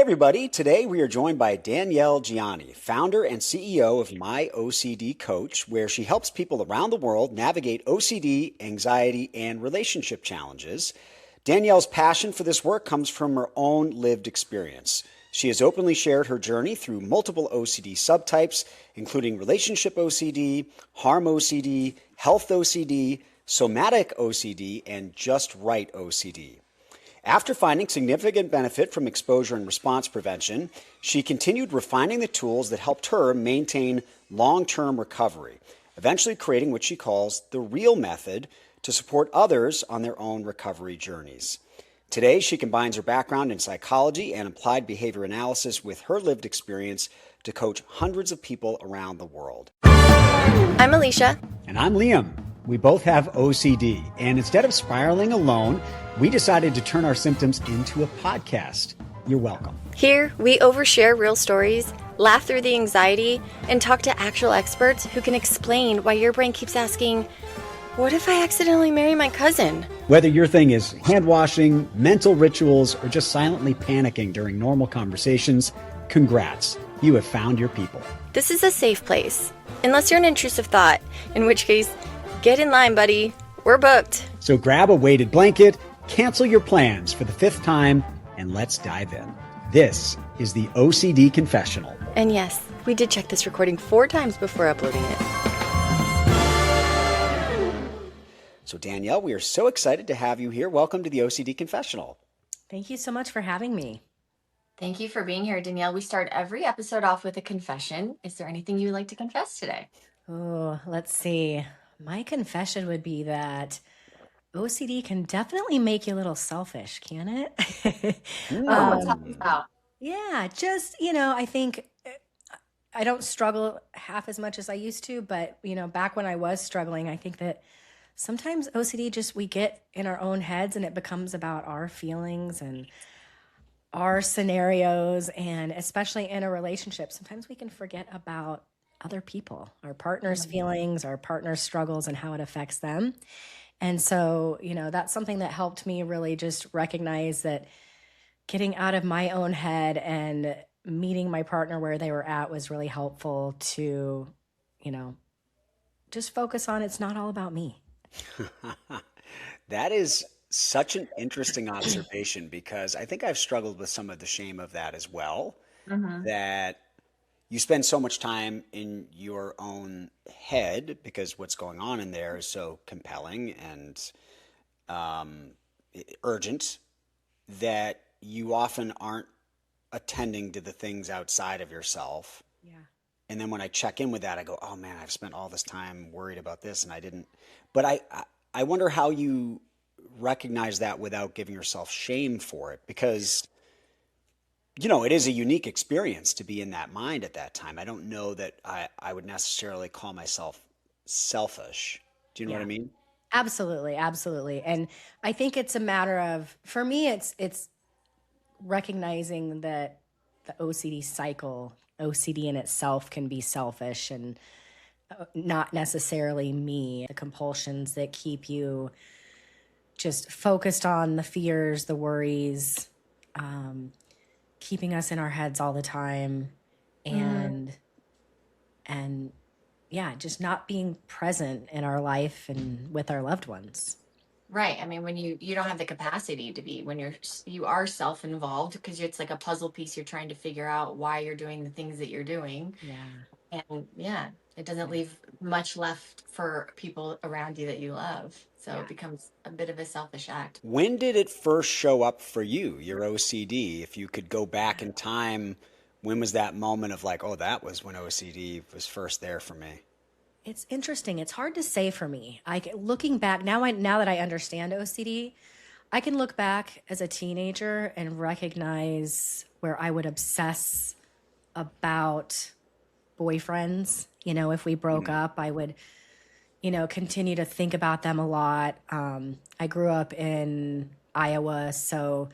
everybody. Today we are joined by Danielle Jhiani, founder and CEO of My OCD Coach, where she helps people around the world navigate OCD, anxiety, and relationship challenges. Danielle's passion for this work comes from her own lived experience. She has openly shared her journey through multiple OCD subtypes, including Relationship OCD, Harm OCD, Health OCD, Somatic OCD, and Just Right OCD. After finding significant benefit from exposure and response prevention, she continued refining the tools that helped her maintain long-term recovery, eventually creating what she calls the REAL method to support others on their own recovery journeys. Today, she combines her background in psychology and applied behavior analysis with her lived experience to coach hundreds of people around the world. I'm Alicia. And I'm Liam. We both have OCD, and instead of spiraling alone, we decided to turn our symptoms into a podcast. You're welcome. Here, we overshare real stories, laugh through the anxiety, and talk to actual experts who can explain why your brain keeps asking, what if I accidentally marry my cousin? Whether your thing is hand washing, mental rituals, or just silently panicking during normal conversations, congrats. You have found your people. This is a safe place, unless you're an intrusive thought, in which case, get in line, buddy. We're booked. So grab a weighted blanket, cancel your plans for the 5th time, and let's dive in. This is the OCD Confessional. And yes, we did check this recording 4 times before uploading it. So Danielle, we are so excited to have you here. Welcome to the OCD Confessional. Thank you so much for having me. Thank you for being here, Danielle. We start every episode off with a confession. Is there anything you would like to confess today? Oh, let's see. My confession would be that OCD can definitely make you a little selfish, can it? What's that about? Yeah, just, I think I don't struggle half as much as I used to, but, back when I was struggling, I think that sometimes OCD we get in our own heads and it becomes about our feelings and our scenarios, and especially in a relationship, sometimes we can forget about other people, our partner's feelings, our partner's struggles, and how it affects them. And so, that's something that helped me really just recognize that getting out of my own head and meeting my partner where they were at was really helpful to, just focus on it's not all about me. That is such an interesting observation, because I think I've struggled with some of the shame of that as well, that you spend so much time in your own head because what's going on in there is so compelling and urgent that you often aren't attending to the things outside of yourself. Yeah. And then when I check in with that, I go, oh man, I've spent all this time worried about this and I didn't. But I wonder how you recognize that without giving yourself shame for it, because it is a unique experience to be in that mind at that time. I don't know that I would necessarily call myself selfish. Do you know what I mean? Absolutely. Absolutely. And I think it's a matter of, for me, it's recognizing that the OCD cycle, OCD in itself can be selfish and not necessarily me. The compulsions that keep you just focused on the fears, the worries, keeping us in our heads all the time, and yeah, just not being present in our life and with our loved ones. Right. I mean, when you don't have the capacity to be, when you are self-involved, because it's like a puzzle piece, you're trying to figure out why you're doing the things that you're doing. Yeah. And it doesn't leave much left for people around you that you love. So it becomes a bit of a selfish act. When did it first show up for you, your OCD? If you could go back in time, when was that moment of like, oh, that was when OCD was first there for me? It's interesting. It's hard to say for me. Looking back now that I understand OCD, I can look back as a teenager and recognize where I would obsess about boyfriends. If we broke up, I would, continue to think about them a lot. I grew up in Iowa, so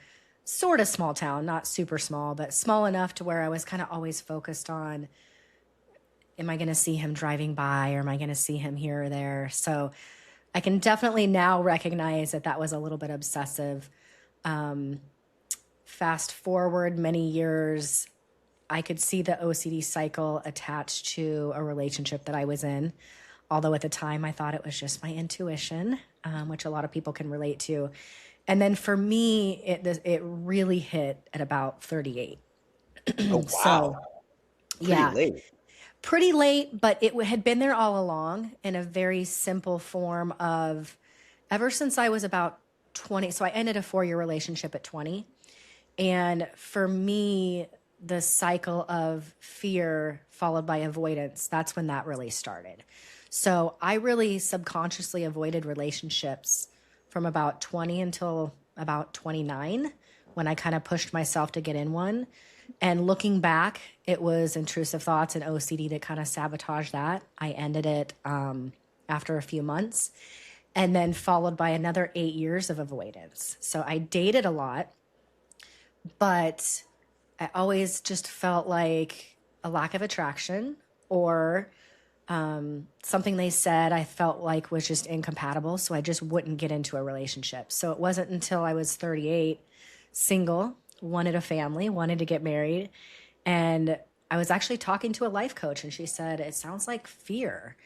sort of small town, not super small, but small enough to where I was kind of always focused on, am I going to see him driving by, or am I going to see him here or there? So I can definitely now recognize that was a little bit obsessive. fast forward many years, I could see the OCD cycle attached to a relationship that I was in. Although at the time I thought it was just my intuition, which a lot of people can relate to. And then for me, it really hit at about 38. Oh, So wow. Pretty yeah, late. pretty late, but it had been there all along in a very simple form of ever since I was about 20. So I ended a 4-year relationship at 20. And for me, the cycle of fear followed by avoidance, that's when that really started. So I really subconsciously avoided relationships from about 20 until about 29 when I kind of pushed myself to get in one. And looking back, it was intrusive thoughts and OCD that kind of sabotaged that. I ended it after a few months and then followed by another 8 years of avoidance. So I dated a lot, but I always just felt like a lack of attraction or something they said I felt like was just incompatible. So I just wouldn't get into a relationship. So it wasn't until I was 38, single, wanted a family, wanted to get married. And I was actually talking to a life coach and she said, it sounds like fear.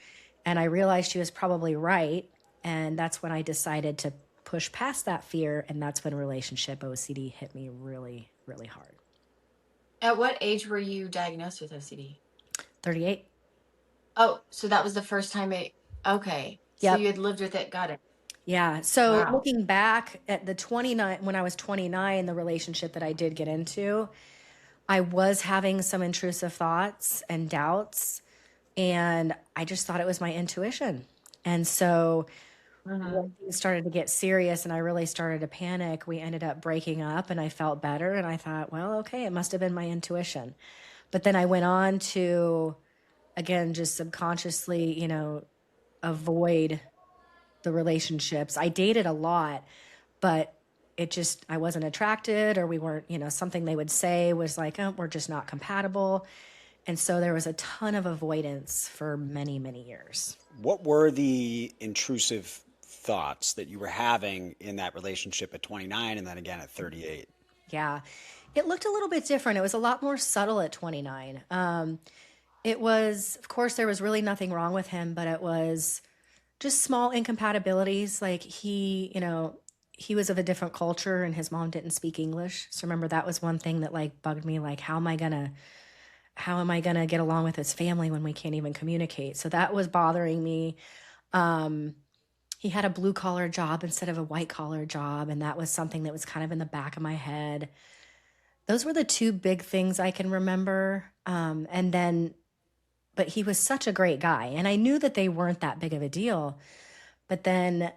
And I realized she was probably right. And that's when I decided to push past that fear. And that's when relationship OCD hit me really, really hard. At what age were you diagnosed with OCD? 38. Oh, so that was the first time okay. So Yep. you had lived with it. Got it. Yeah. So Wow. looking back at the 29, when I was 29, the relationship that I did get into, I was having some intrusive thoughts and doubts, and I just thought it was my intuition. And so when things started to get serious and I really started to panic, we ended up breaking up and I felt better. And I thought, well, okay, it must have been my intuition. But then I went on to, again, just subconsciously, avoid the relationships. I dated a lot, but I wasn't attracted or we weren't, something they would say was like, oh, we're just not compatible. And so there was a ton of avoidance for many, many years. What were the intrusive thoughts that you were having in that relationship at 29 and then again at 38? Yeah. It looked a little bit different. It was a lot more subtle at 29. It was, of course, there was really nothing wrong with him, but it was just small incompatibilities. Like he was of a different culture and his mom didn't speak English. So remember that was one thing that like bugged me. Like, how am I gonna get along with his family when we can't even communicate? So that was bothering me. He had a blue collar job instead of a white collar job. And that was something that was kind of in the back of my head. Those were the two big things I can remember. But he was such a great guy. And I knew that they weren't that big of a deal. But then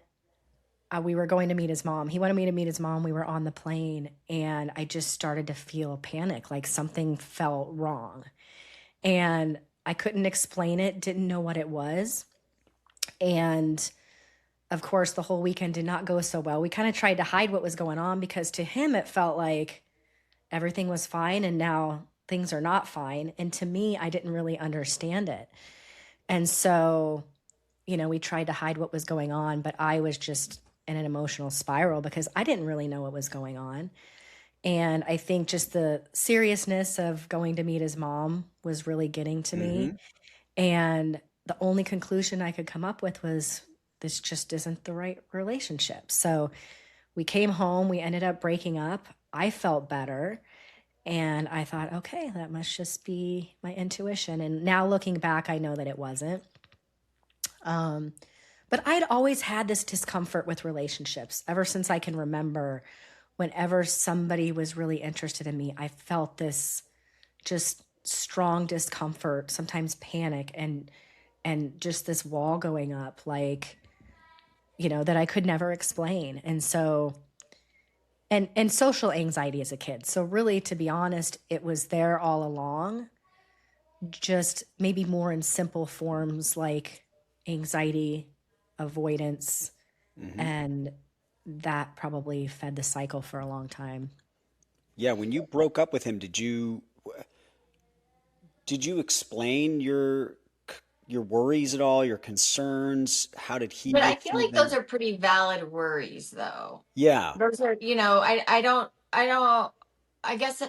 we were going to meet his mom. He wanted me to meet his mom. We were on the plane and I just started to feel panic, like something felt wrong. And I couldn't explain it, didn't know what it was. And of course, the whole weekend did not go so well. We kind of tried to hide what was going on because to him, it felt like everything was fine and now things are not fine. And to me, I didn't really understand it. And so, we tried to hide what was going on, but I was just in an emotional spiral because I didn't really know what was going on. And I think just the seriousness of going to meet his mom was really getting to me. And the only conclusion I could come up with was this just isn't the right relationship. So we came home, we ended up breaking up. I felt better. And I thought, okay, that must just be my intuition. And now looking back, I know that it wasn't. But I'd always had this discomfort with relationships ever since I can remember. Whenever somebody was really interested in me, I felt this just strong discomfort, sometimes panic and just this wall going up, like, that I could never explain. And so and social anxiety as a kid. So really, to be honest, it was there all along, just maybe more in simple forms like anxiety, avoidance, and that probably fed the cycle for a long time. Yeah, when you broke up with him, did you explain your worries at all, your concerns? How did he But I feel receive like those them? are pretty valid worries, though. Yeah. Those are, I don't I guess,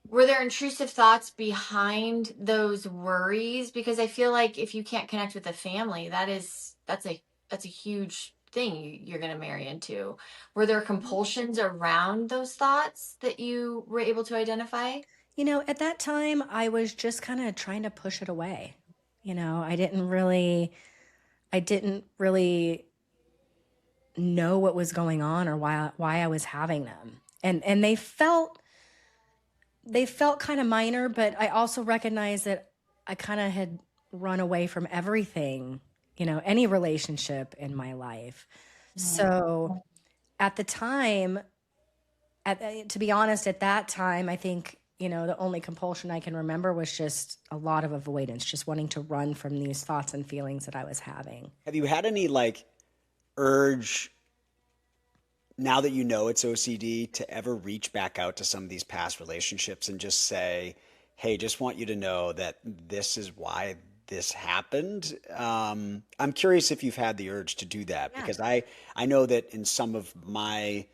were there intrusive thoughts behind those worries? Because I feel like if you can't connect with a family, that's a huge thing you're going to marry into. Were there compulsions around those thoughts that you were able to identify? At that time, I was just kind of trying to push it away. I didn't really know what was going on or why I was having them. And they felt kind of minor, but I also recognized that I kind of had run away from everything, any relationship in my life. So at the time, to be honest, at that time, I think, the only compulsion I can remember was just a lot of avoidance, just wanting to run from these thoughts and feelings that I was having. Have you had any like urge now that you know it's OCD to ever reach back out to some of these past relationships and just say, hey, just want you to know that this is why this happened? I'm curious if you've had the urge to do that Yeah. because I know that in some of my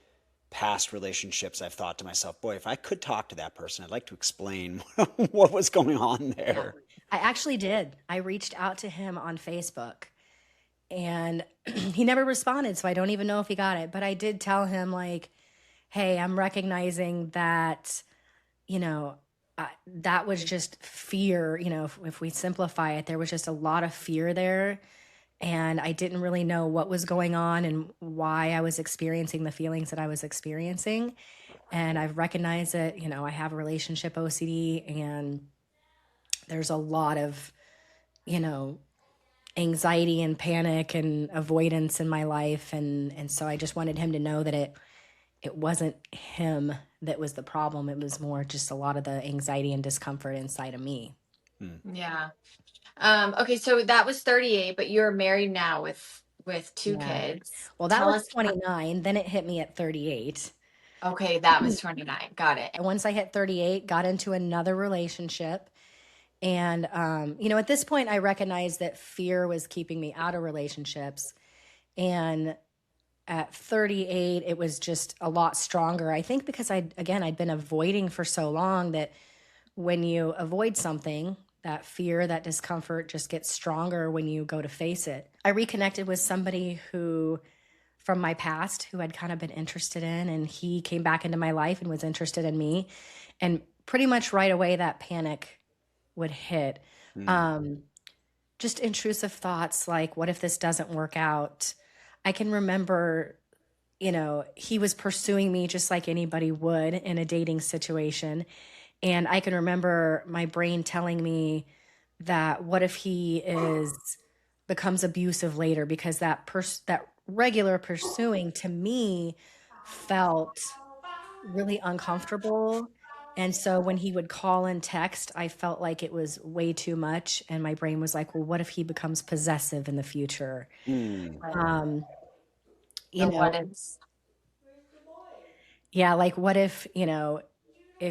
past relationships, I've thought to myself, boy, if I could talk to that person, I'd like to explain what was going on Yeah. there. I actually did. I reached out to him on Facebook and he never responded. So I don't even know if he got it. But I did tell him, like, hey, I'm recognizing that, you know, that was just fear. If we simplify it, there was just a lot of fear there. And I didn't really know what was going on and why I was experiencing the feelings that I was experiencing. And I've recognized that, I have relationship OCD and there's a lot of, you know, anxiety and panic and avoidance in my life. And so I just wanted him to know that it wasn't him that was the problem. It was more just a lot of the anxiety and discomfort inside of me. Yeah. Okay, so that was 38, but you're married now with two Yeah. kids. Well, that Tell was us. 29. Then it hit me at 38. Okay, that was 29. Got it. And once I hit 38, got into another relationship. And, at this point, I recognized that fear was keeping me out of relationships. And at 38, it was just a lot stronger. I think because I'd been avoiding for so long that when you avoid something, that fear, that discomfort just gets stronger when you go to face it. I reconnected with somebody from my past who I'd kind of been interested in, and he came back into my life and was interested in me. And pretty much right away, that panic would hit. Just intrusive thoughts like, what if this doesn't work out? I can remember, he was pursuing me just like anybody would in a dating situation. And I can remember my brain telling me that what if he becomes abusive later, because that regular pursuing to me felt really uncomfortable. And so when he would call and text, I felt like it was way too much. And my brain was like, well, what if he becomes possessive in the future? Um, you So know, what is yeah, like what if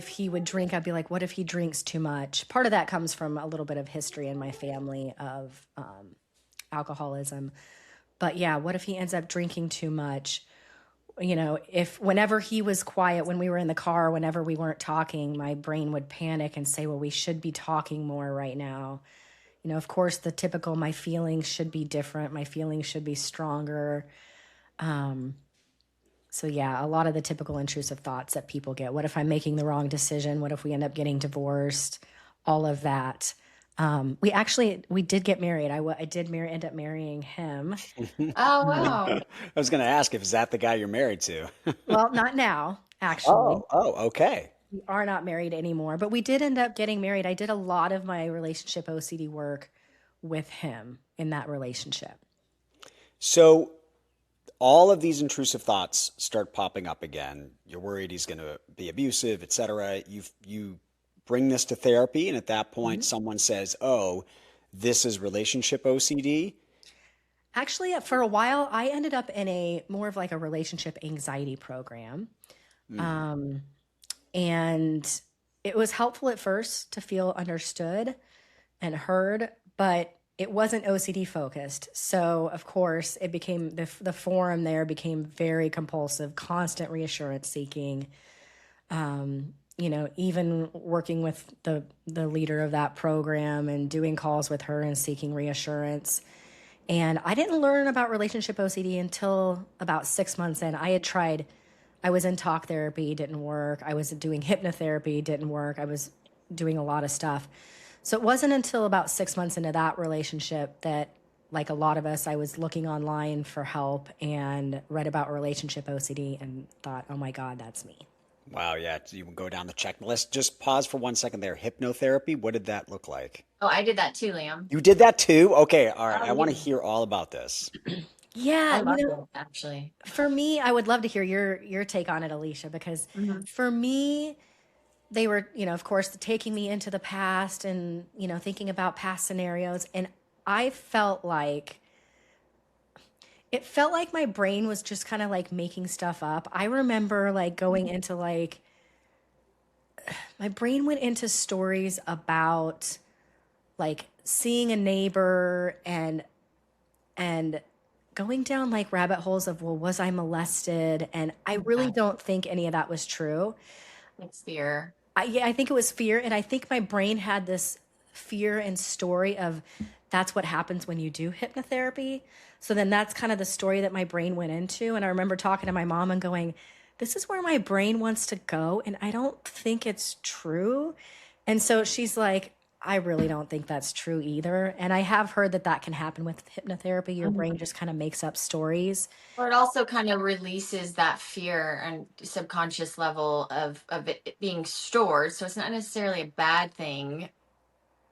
he would drink, I'd be like, what if he drinks too much? Part of that comes from a little bit of history in my family of alcoholism. But yeah, what if he ends up drinking too much? If whenever he was quiet, when we were in the car, whenever we weren't talking, my brain would panic and say, well, we should be talking more right now. Of course, the typical, my feelings should be different. My feelings should be stronger. So yeah, a lot of the typical intrusive thoughts that people get. What if I'm making the wrong decision? What if we end up getting divorced? All of that. We did get married. I did end up marrying him. Oh, wow. I was going to ask if is that the guy you're married to? Well, not now, actually. Okay. We are not married anymore, but we did end up getting married. I did a lot of my relationship OCD work with him in that relationship. So all of these intrusive thoughts start popping up again. You're worried he's going to be abusive, etc. You bring this to therapy, and at that point, someone says, "Oh, this is relationship OCD." Actually, for a while, I ended up in a more of like a relationship anxiety program. And it was helpful at first to feel understood and heard, but it wasn't OCD focused. So, of course, it became the forum there became very compulsive, constant reassurance seeking. Even working with the leader of that program and doing calls with her and seeking reassurance. And I didn't learn about relationship OCD until about 6 months in. I was in talk therapy, didn't work. I was doing hypnotherapy, didn't work. I was doing a lot of stuff. So it wasn't until about 6 months into that relationship that, like a lot of us, I was looking online for help and read about relationship OCD and thought, oh my God, that's me. Wow, yeah. You can go down the checklist. Just pause for 1 second there. Hypnotherapy, what did that look like? Oh, I did that too, Liam. You did that too? Okay, all right. Oh, I want to yeah. hear all about this. Yeah, I loved it, actually. for me, I would love to hear your take on it, Alicia, because Hmm. for me, they were, of course, taking me into the past and, thinking about past scenarios. And I it felt like my brain was just kind of like making stuff up. I remember like going into my brain went into stories about like seeing a neighbor and going down like rabbit holes of, well, was I molested? And I really Yeah, don't think any of that was true. it's fear. I think it was fear. And I think my brain had this fear and story of that's what happens when you do hypnotherapy. So then that's kind of the story that my brain went into. And I remember talking to my mom and going, this is where my brain wants to go. And I don't think it's true. And so she's like, I really don't think that's true either. And I have heard that that can happen with hypnotherapy. Your brain just kind of makes up stories. Or it also kind of releases that fear and subconscious level of it being stored. So it's not necessarily a bad thing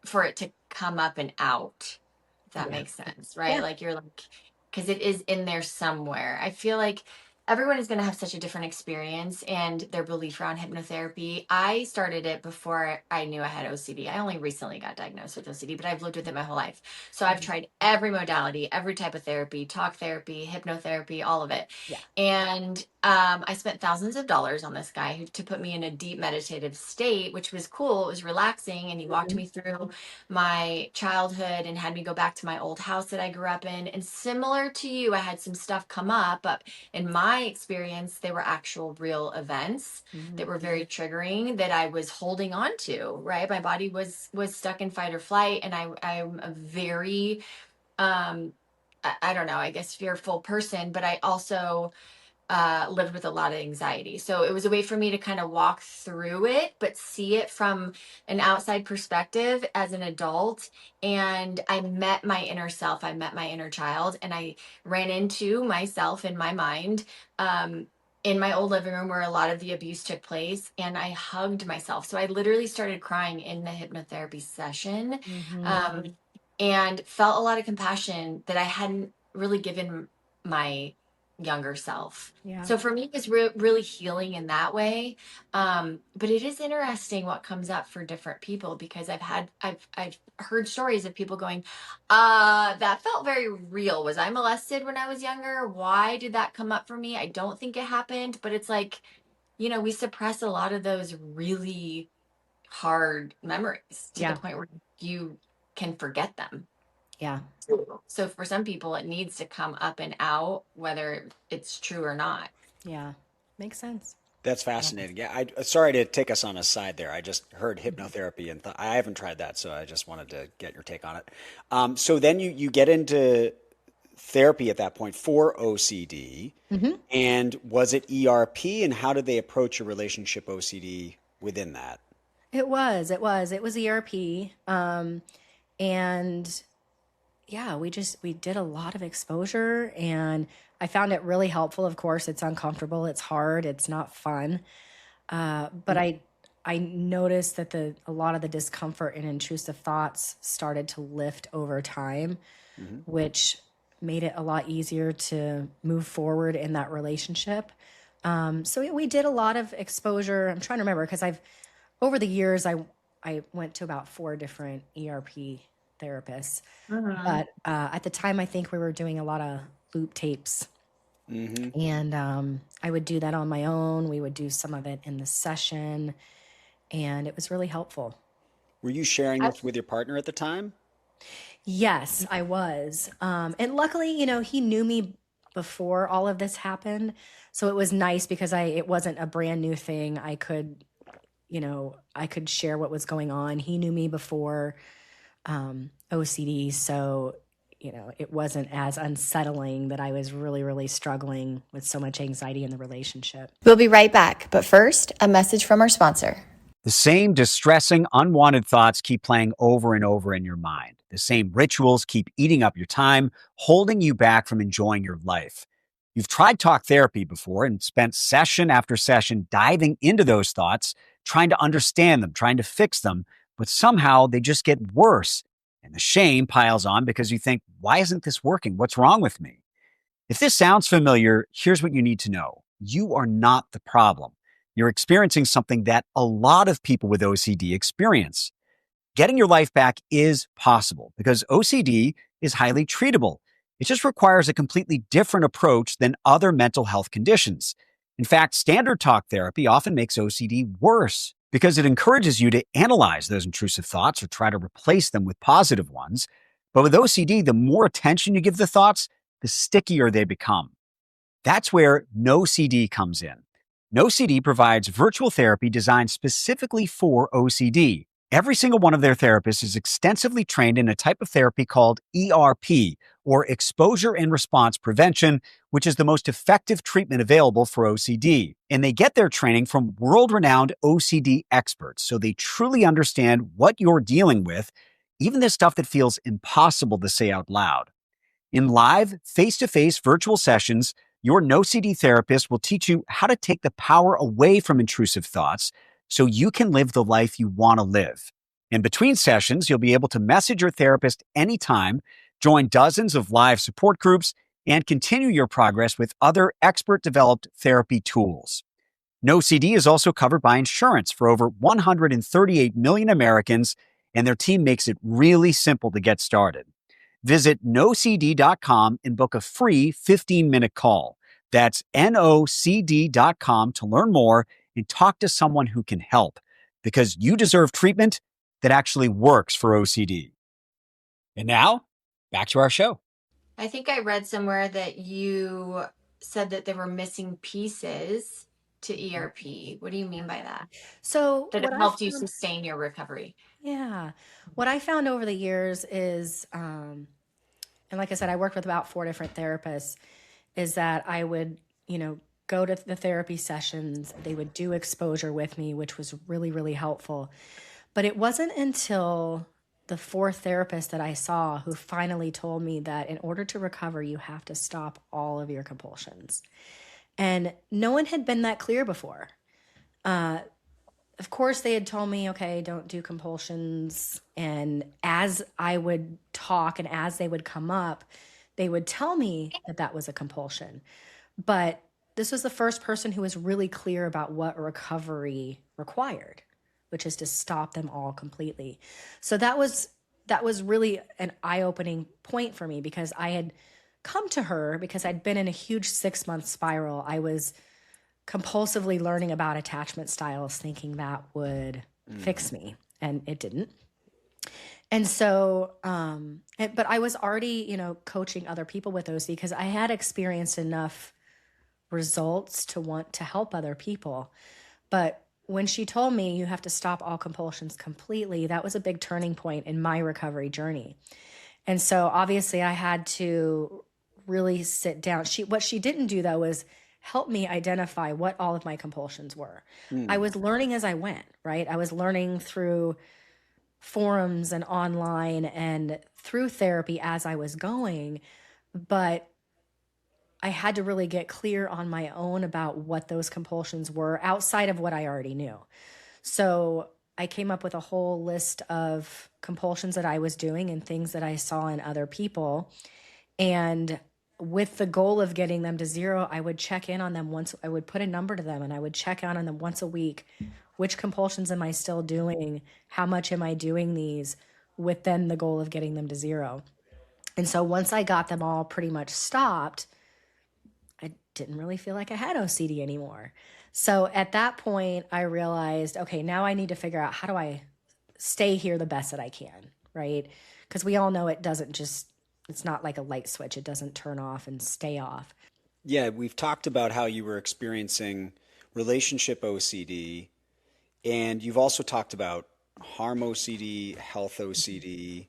for it to come up and out, if that Yeah. makes sense, right? Yeah. Like you're like, because it is in there somewhere. I feel like everyone is going to have such a different experience and their belief around hypnotherapy. I started it before I knew I had OCD. I only recently got diagnosed with OCD, but I've lived with it my whole life. So I've tried every modality, every type of therapy, talk therapy, hypnotherapy, all of it. Yeah. And I spent thousands of dollars on this guy to put me in a deep meditative state, which was cool. It was relaxing. And he walked me through my childhood and had me go back to my old house that I grew up in. And similar to you, I had some stuff come up, but in my experience, they were actual real events Mhm. that were very triggering that I was holding on to, right? My body was stuck in fight or flight. And I'm a very I don't know, I guess fearful person, but I also lived with a lot of anxiety. So it was a way for me to kind of walk through it, but see it from an outside perspective as an adult. And I met my inner self, I met my inner child, and I ran into myself in my mind. In my old living room where a lot of the abuse took place, and I hugged myself. So I literally started crying in the hypnotherapy session, Mhm. um, and felt a lot of compassion that I hadn't really given my younger self. Yeah. So for me, it's really healing in that way. But it is interesting what comes up for different people because I've heard stories of people going, that felt very real. Was I molested when I was younger? Why did that come up for me? I don't think it happened, but it's like, we suppress a lot of those really hard memories to the Yeah. point where you can forget them. Yeah. So for some people, it needs to come up and out, whether it's true or not. Yeah. Makes sense. That's fascinating. Yeah, sorry to take us on a side there. I just heard hypnotherapy and I haven't tried that, so I just wanted to get your take on it. So then you get into therapy at that point for OCD, Hmm. and was it ERP, and how did they approach your relationship OCD within that? It was ERP. And yeah, we did a lot of exposure and I found it really helpful. Of course, it's uncomfortable, it's hard, it's not fun. But I noticed that a lot of the discomfort and intrusive thoughts started to lift over time, Hmm. which made it a lot easier to move forward in that relationship. So we did a lot of exposure. I'm trying to remember because over the years, I went to about 4 different ERP therapists. Mhm. But at the time, I think we were doing a lot of loop tapes. Hmm. And I would do that on my own. We would do some of it in the session. And it was really helpful. Were you sharing I, this with your partner at the time? Yes, I was. And luckily, he knew me before all of this happened. So it was nice because it wasn't a brand new thing. I could, I could share what was going on. He knew me before OCD. So, it wasn't as unsettling that I was really, really struggling with so much anxiety in the relationship. We'll be right back. But first, a message from our sponsor. The same distressing, unwanted thoughts keep playing over and over in your mind. The same rituals keep eating up your time, holding you back from enjoying your life. You've tried talk therapy before and spent session after session diving into those thoughts, trying to understand them, trying to fix them, but somehow they just get worse. And the shame piles on because you think, why isn't this working? What's wrong with me? If this sounds familiar, here's what you need to know. You are not the problem. You're experiencing something that a lot of people with OCD experience. Getting your life back is possible because OCD is highly treatable. It just requires a completely different approach than other mental health conditions. In fact, standard talk therapy often makes OCD worse because it encourages you to analyze those intrusive thoughts or try to replace them with positive ones. But with OCD, the more attention you give the thoughts, the stickier they become. That's where NoCD comes in. NoCD provides virtual therapy designed specifically for OCD. Every single one of their therapists is extensively trained in a type of therapy called ERP, or Exposure and Response Prevention, which is the most effective treatment available for OCD. And they get their training from world-renowned OCD experts, so they truly understand what you're dealing with, even the stuff that feels impossible to say out loud. In live, face-to-face virtual sessions, your NoCD therapist will teach you how to take the power away from intrusive thoughts so you can live the life you want to live. In between sessions, you'll be able to message your therapist anytime, join dozens of live support groups, and continue your progress with other expert-developed therapy tools. NoCD is also covered by insurance for over 138 million Americans, and their team makes it really simple to get started. Visit nocd.com and book a free 15-minute call. That's nocd.com to learn more and talk to someone who can help, because you deserve treatment that actually works for OCD. And now, back to our show. I think I read somewhere that you said that there were missing pieces to ERP. What do you mean by that? So That it what I helped you found, sustain your recovery. yeah, what I found over the years is, and like I said, I worked with about 4 different therapists, is that I would, go to the therapy sessions. They would do exposure with me, which was really, really helpful. But it wasn't until the 4th therapist that I saw who finally told me that in order to recover, you have to stop all of your compulsions. And no one had been that clear before. Of course, they had told me, okay, don't do compulsions. And as I would talk and as they would come up, they would tell me that that was a compulsion. But this was the first person who was really clear about what recovery required, which is to stop them all completely. So that was really an eye-opening point for me, because I had come to her because I'd been in a huge 6-month spiral. I was compulsively learning about attachment styles, thinking that would fix me, and it didn't. And so, but I was already, coaching other people with OCD because I had experienced enough results to want to help other people. But when she told me you have to stop all compulsions completely, that was a big turning point in my recovery journey. And so obviously I had to really sit down. What she didn't do though was help me identify what all of my compulsions were. I was learning as I went, right? I was learning through forums and online and through therapy as I was going, but I had to really get clear on my own about what those compulsions were outside of what I already knew. So I came up with a whole list of compulsions that I was doing and things that I saw in other people. And with the goal of getting them to 0, I would check in on them once. I would put a number to them and I would check out on them once a week. Which compulsions am I still doing? How much am I doing these? With then the goal of getting them to 0. And so once I got them all pretty much stopped, I didn't really feel like I had OCD anymore. So at that point, I realized, okay, now I need to figure out how do I stay here the best that I can, right? Because we all know it doesn't just, It's not like a light switch. It doesn't turn off and stay off. Yeah, we've talked about how you were experiencing relationship OCD, and you've also talked about harm OCD, health OCD.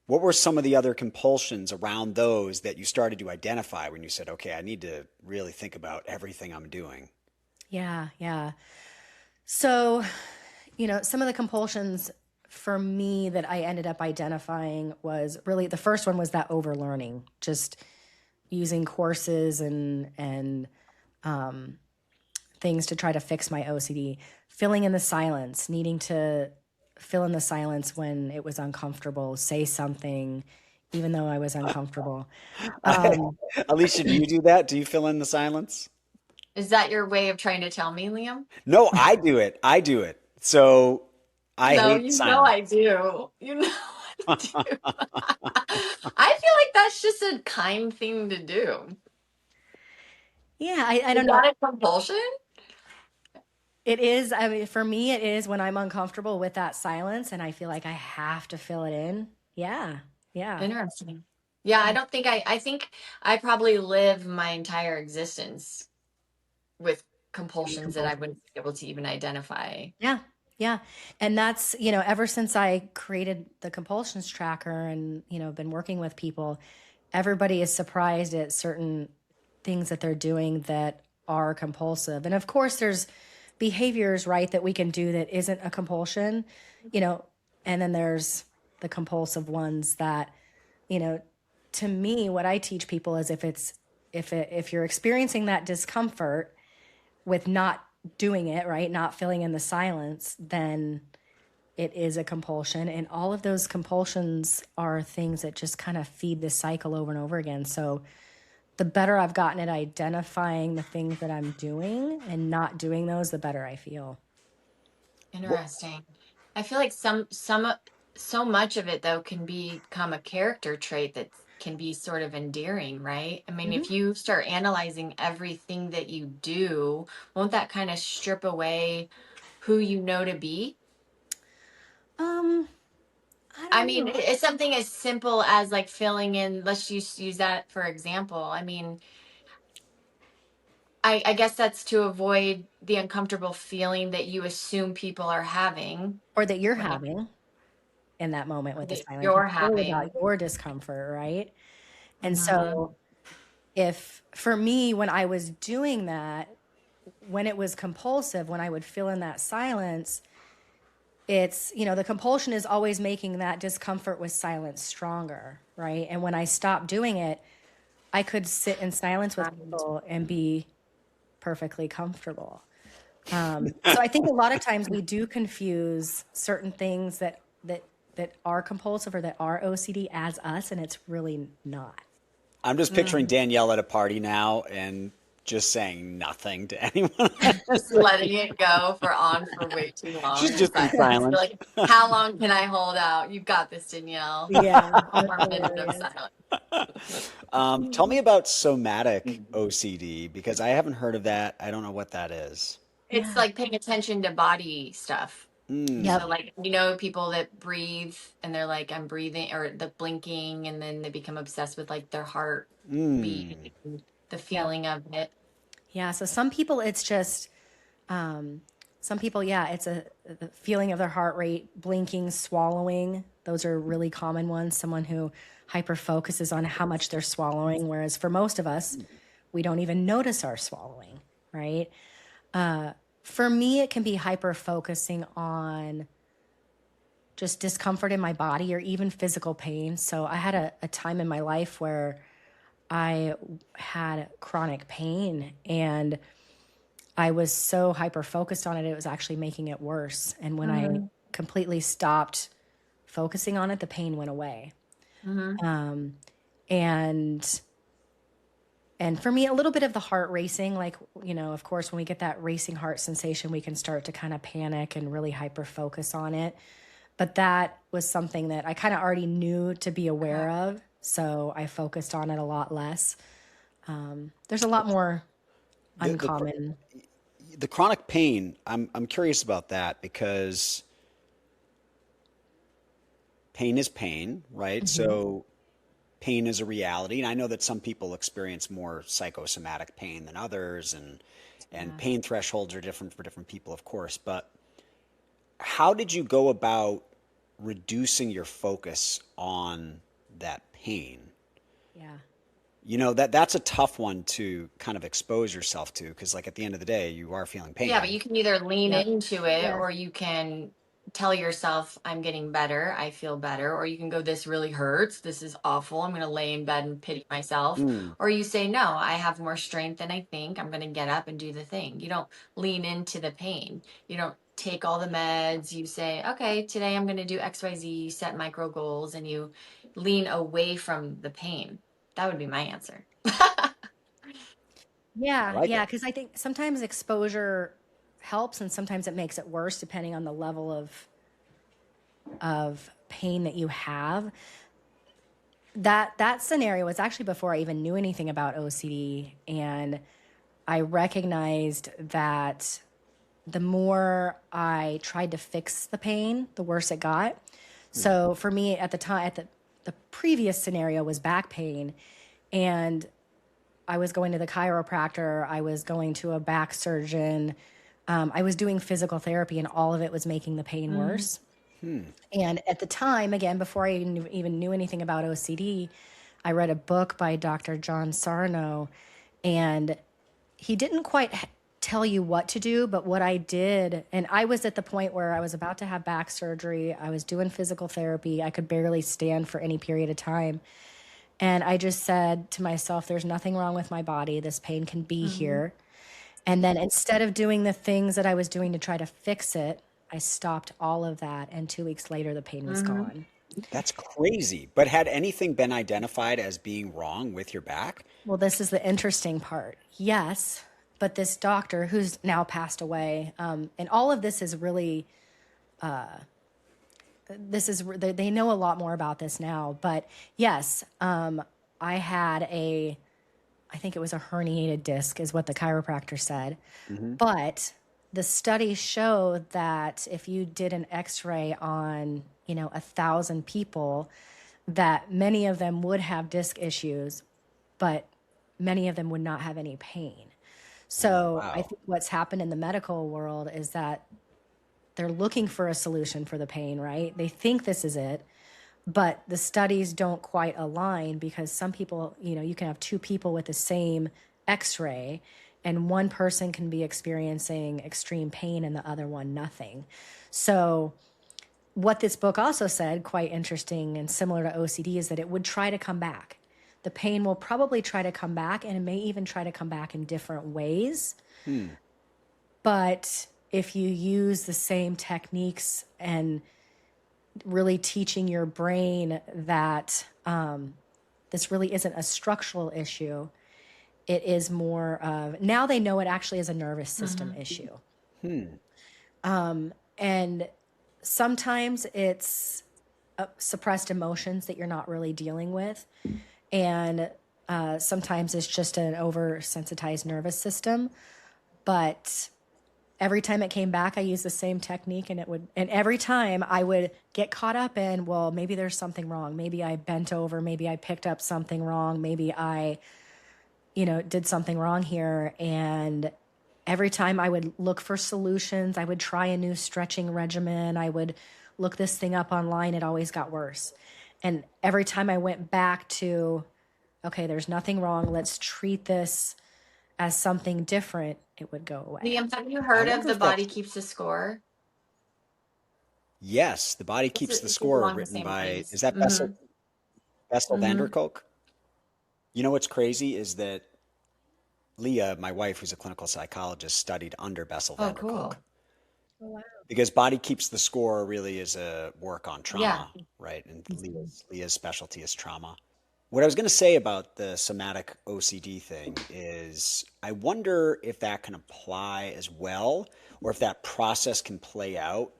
What were some of the other compulsions around those that you started to identify when you said, okay, I need to really think about everything I'm doing? Yeah, yeah. So, some of the compulsions for me that I ended up identifying was really the first one was that overlearning, just using courses and things to try to fix my OCD, filling in the silence, needing to fill in the silence when it was uncomfortable, say something, even though I was uncomfortable. Um, Alicia, do you do that? Do you fill in the silence? Is that your way of trying to tell me, Liam? No, I do it. I do it. So I No, hate you know silence. I do. You know I do. I feel like that's just a kind thing to do. yeah, I Is don't know. that a compulsion? It is, I mean, for me, it is when I'm uncomfortable with that silence and I feel like I have to fill it in. Yeah, yeah. Interesting. Yeah, I think I probably live my entire existence with compulsions that I wouldn't be able to even identify. Yeah, yeah. And that's, ever since I created the compulsions tracker and, been working with people, everybody is surprised at certain things that they're doing that are compulsive. And of course, there's behaviors, right, that we can do that isn't a compulsion, you know, and then there's the compulsive ones that, you know, to me, what I teach people is if you're experiencing that discomfort with not doing it, right, not filling in the silence, then it is a compulsion. And all of those compulsions are things that just kind of feed this cycle over and over again. So the better I've gotten at identifying the things that I'm doing and not doing those, the better I feel. Interesting. I feel like so much of it though can become a character trait that can be sort of endearing, right? I mean, Mhm. if you start analyzing everything that you do, won't that kind of strip away who you know to be? Um, I I don't mean, know. it's something as simple as like filling in, let's use that for example. I mean, I guess that's to avoid the uncomfortable feeling that you assume people are having, Or that you're right? having in that moment with the That silence. you're It's really about having. your discomfort, right? And Hmm. so if for me, when I was doing that, when it was compulsive, when I would fill in that silence, it's, the compulsion is always making that discomfort with silence stronger, right? And when I stopped doing it, I could sit in silence with people and be perfectly comfortable. So I think a lot of times we do confuse certain things that are compulsive or that are OCD as us, and it's really not. I'm just picturing Danielle at a party now and just saying nothing to anyone. Just letting it go for way too She's long in just in silence. You're silence. like, how long can I hold out? You got this, Danielle. Yeah, 4 that's minutes of hilarious. silence. Tell me about somatic OCD because I haven't heard of that. I don't know what that is. It's Yeah. like paying attention to body stuff. Mm, So Yep. like, people that breathe and they're like, I'm breathing, or the blinking, and then they become obsessed with like their heart mm. beat, the Yep. feeling of it. Yeah. So some people, it's just, some people, yeah, it's the feeling of their heart rate, blinking, swallowing. Those are really common ones. Someone who hyper focuses on how much they're swallowing, whereas for most of us, we don't even notice our swallowing, right? For me, it can be hyper focusing on just discomfort in my body or even physical pain. So I had a time in my life where I had chronic pain and I was so hyper focused on it, it was actually making it worse. And when I Mm-hmm. completely stopped focusing on it, the pain went away. Mm-hmm. And and for me, a little bit of the heart racing, like, of course, when we get that racing heart sensation, we can start to kind of panic and really hyper focus on it. But that was something that I kind of already knew to be aware of. So I focused on it a lot less. There's a lot more The, the uncommon. the chronic pain. I'm curious about that because pain is pain, right? Mhm. So pain is a reality. And I know that some people experience more psychosomatic pain than others, and Yeah. pain thresholds are different for different people, of course. But how did you go about reducing your focus on that pain? Yeah. You know, that's a tough one to kind of expose yourself to, because like at the end of the day, you are feeling Yeah, but pain. you can either lean Yep. into it Yeah. or you can tell yourself, I'm getting better, I feel better. Or you can go, this really hurts, this is awful, I'm going to lay in bed and pity myself. Mm, Or you say, no, I have more strength than I think, I'm going to get up and do the thing. You don't lean into the pain. You don't take all the meds. You say, okay, today I'm going to do XYZ, you set micro goals, and you lean away from the pain. That would be my answer. I Yeah. like Yeah. it. Because I think sometimes exposure helps and sometimes it makes it worse depending on the level of pain that you have. That scenario was actually before I even knew anything about OCD, and I recognized that the more I tried to fix the pain, the worse it got. Mm, So for me at the time, the previous scenario was back pain, and I was going to the chiropractor, I was going to a back surgeon, I was doing physical therapy, and all of it was making the pain Mhm. worse. hmm. And at the time, again, before I even knew anything about OCD, I read a book by Dr. John Sarno, and he didn't quite tell you what to do, but what I did, and I was at the point where I was about to have back surgery, I was doing physical therapy, I could barely stand for any period of time. And I just said to myself, there's nothing wrong with my body. This pain can be Mhm. here. And then instead of doing the things that I was doing to try to fix it, I stopped all of that. And 2 weeks later, the pain was Mhm. gone. That's crazy. But had anything been identified as being wrong with your back? Well, this is the interesting part. Yes, but this doctor who's now passed away, and all of this is really, they know a lot more about this now. But yes, I had I think it was a herniated disc, is what the chiropractor said. Hmm. But the studies show that if you did an X-ray on, 1,000 people, that many of them would have disc issues, but many of them would not have any pain. Oh, So I wow. think what's happened in the medical world is that they're looking for a solution for the pain, right? They think this is it, but the studies don't quite align because some people, you can have two people with the same x-ray and one person can be experiencing extreme pain and the other one nothing. So what this book also said, quite interesting and similar to OCD, is that it would try to come back. The pain will probably try to come back, and it may even try to come back in different ways. Hmm. But if you use the same techniques and really teaching your brain that this really isn't a structural issue, it is more of, now they know it actually is a nervous system Mhm. issue. Hmm. And sometimes it's suppressed emotions that you're not really dealing with. And sometimes it's just an oversensitized nervous system. But every time it came back, I used the same technique, and every time I would get caught up in, well, maybe there's something wrong. Maybe I bent over. Maybe I picked up something wrong. Maybe I, did something wrong here. And every time I would look for solutions, I would try a new stretching regimen. I would look this thing up online. It always got worse. And every time I went back to, okay, there's nothing wrong. Let's treat this as something different, it would go away. Liam, have you I heard of wonder The if Body that's, Keeps the Score? yes, The Body Keeps the It's Score, along the written same by, place. is that Mm-hmm. Bessel van der Mm-hmm. Kolk? You know what's crazy is that Leah, my wife, who's a clinical psychologist, studied under Bessel Oh, van der Kolk. cool. Oh, wow. Because Body Keeps the Score really is a work on Yeah. trauma, right? And Leah's specialty is trauma. What I was going to say about the somatic OCD thing is I wonder if that can apply as well, or if that process can play out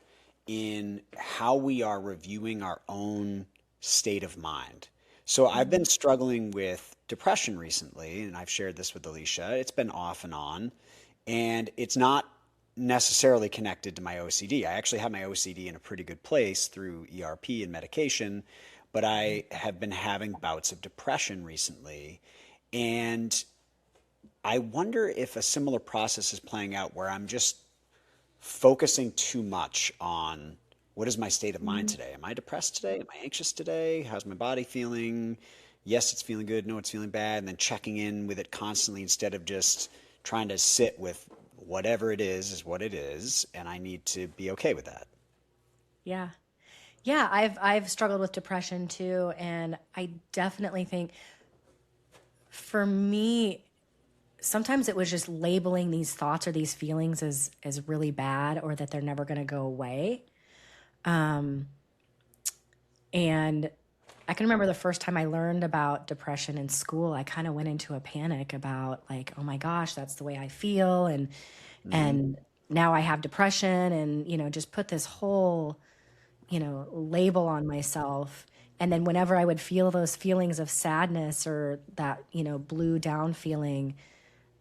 in how we are reviewing our own state of mind. So I've been Mhm. struggling with depression recently, and I've shared this with Alicia. It's been off and on, and it's not necessarily connected to my OCD. I actually have my OCD in a pretty good place through ERP and medication, but I have been having bouts of depression recently. And I wonder if a similar process is playing out where I'm just focusing too much on what is my state of mind today? Am I depressed today? Am I anxious today? How's my body feeling? Yes, it's feeling good. No, it's feeling bad. And then checking in with it constantly instead of just trying to sit with whatever it is what it is. And I need to be okay with that. Yeah. Yeah, I've struggled with depression too, and I definitely think for me sometimes it was just labeling these thoughts or these feelings as really bad or that they're never going to go away. And I can remember the first time I learned about depression in school, I kind of went into a panic about like, oh my gosh, that's the way I feel. And now I have depression and, just put this whole, label on myself. And then whenever I would feel those feelings of sadness or that, blue down feeling,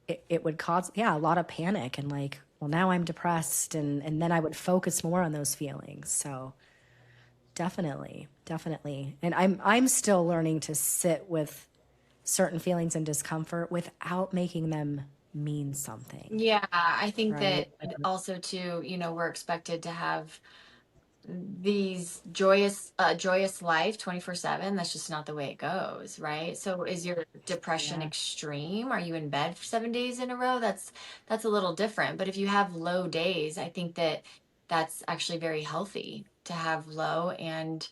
it would cause, a lot of panic and like, well, now I'm depressed. And then I would focus more on those feelings. So definitely. And I'm still learning to sit with certain feelings and discomfort without making them mean something, Yeah, I think right? that also too, we're expected to have these joyous life 24/7. That's just not the way it goes, right? So is your depression Yeah. extreme? Are you in bed for 7 days in a row? That's a little different. But if you have low days, I think that that's actually very healthy to have low and,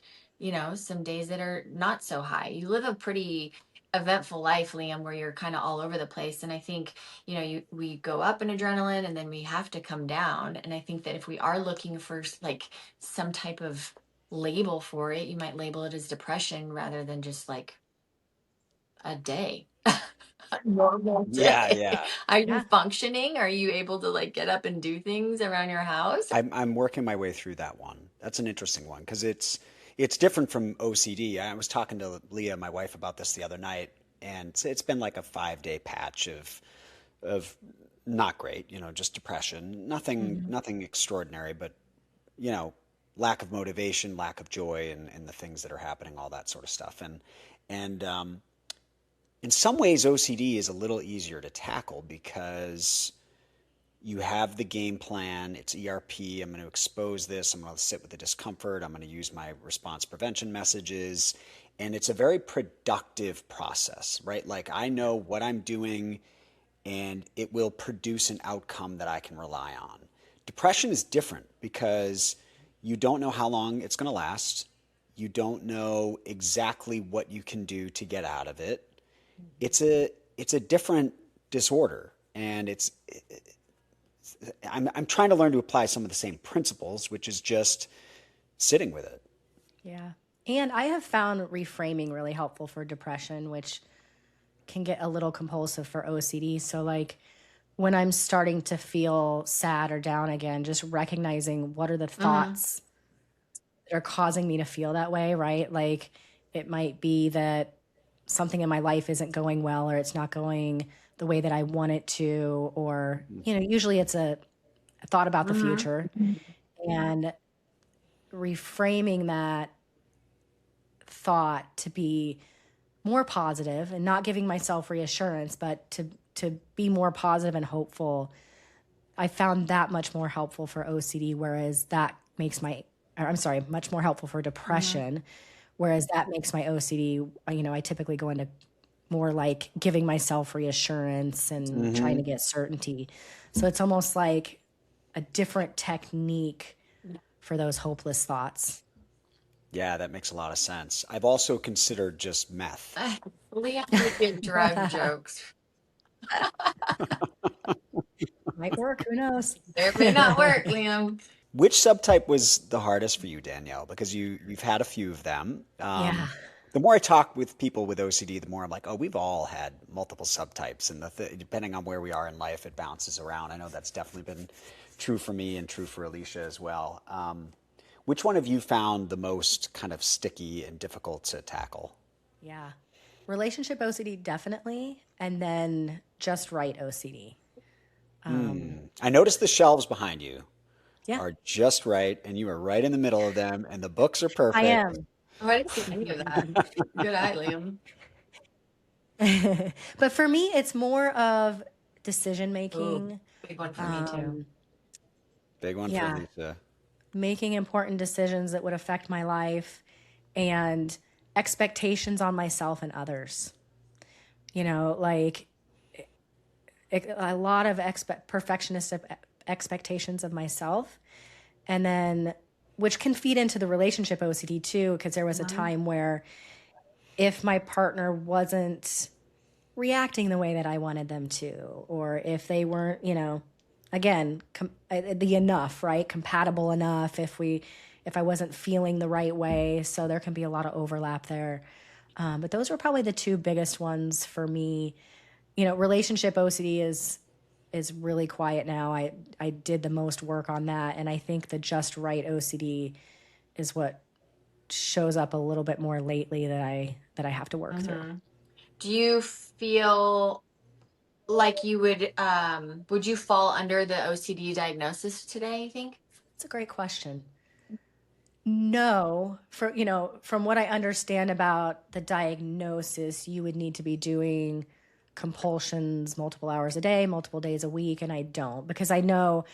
some days that are not so high. You live a pretty eventful life, Liam, where you're kind of all over the place. And I think, we go up in adrenaline and then we have to come down. And I think that if we are looking for like some type of label for it, you might label it as depression rather than just like a day. A normal Yeah, day. yeah. Are you Yeah. functioning? Are you able to like get up and do things around your house? I'm working my way through that one. That's an interesting one because it's different from OCD. I was talking to Leah, my wife, about this the other night, and it's been like a 5-day patch of not great, just depression. Mhm. Nothing extraordinary, but you know, lack of motivation, lack of joy, and the things that are happening, all that sort of stuff. And in some ways, OCD is a little easier to tackle because you have the game plan. It's ERP. I'm going to expose this. I'm going to sit with the discomfort. I'm going to use my response prevention messages. And it's a very productive process, right? Like I know what I'm doing and it will produce an outcome that I can rely on. Depression is different because you don't know how long it's going to last. You don't know exactly what you can do to get out of it. It's a different disorder, and I'm trying to learn to apply some of the same principles, which is just sitting with it. Yeah. And I have found reframing really helpful for depression, which can get a little compulsive for OCD. So, like, when I'm starting to feel sad or down again, just recognizing what are the Mm-hmm. thoughts that are causing me to feel that way, right? Like, it might be that something in my life isn't going well or it's not going the way that I want it to, or, usually it's a thought about the Mm-hmm. future and reframing that thought to be more positive and not giving myself reassurance, but to be more positive and hopeful. I found that much more helpful for OCD, whereas that makes my, or I'm sorry, much more helpful for Mm-hmm. depression, whereas that makes my OCD, I typically go into more like giving myself reassurance and trying to Hmm. get certainty. So it's almost like a different technique for those hopeless thoughts. Yeah, that makes a lot of sense. I've also considered just meth. Liam with your drug jokes. Might work, who knows? It may not work, Liam. Which subtype was the hardest for you, Danielle? Because you've had a few of them. Yeah. The more I talk with people with OCD, the more I'm like, oh, we've all had multiple subtypes, and depending on where we are in life, it bounces around. I know that's definitely been true for me and true for Alicia as well. Which one have you found the most kind of sticky and difficult to tackle? Yeah. Relationship OCD, definitely. And then Just Right OCD. I noticed the shelves behind you Yeah, are just right, and you are right in the middle of them, and the books are I perfect. am. Oh, I didn't see any of that. Good eye, Liam. But for me, it's more of decision Ooh, making. big one for me too. Big one for Yeah, Lisa. making important decisions that would affect my life and expectations on myself and others. Like a lot of perfectionist expectations of myself, and then which can feed into the relationship OCD too, because there was a time where if my partner wasn't reacting the way that I wanted them to, or if they weren't, again, the enough, right? Compatible enough, if I wasn't feeling the right way. So there can be a lot of overlap there. But those were probably the two biggest ones for me. Relationship OCD is really quiet now. I did the most work on that, and I think the Just Right OCD is what shows up a little bit more lately that I have to work through. Do you feel like you would you fall under the OCD diagnosis today, you think? It's a great question. No, from what I understand about the diagnosis, you would need to be doing compulsions multiple hours a day, multiple days a week, and I don't, because I know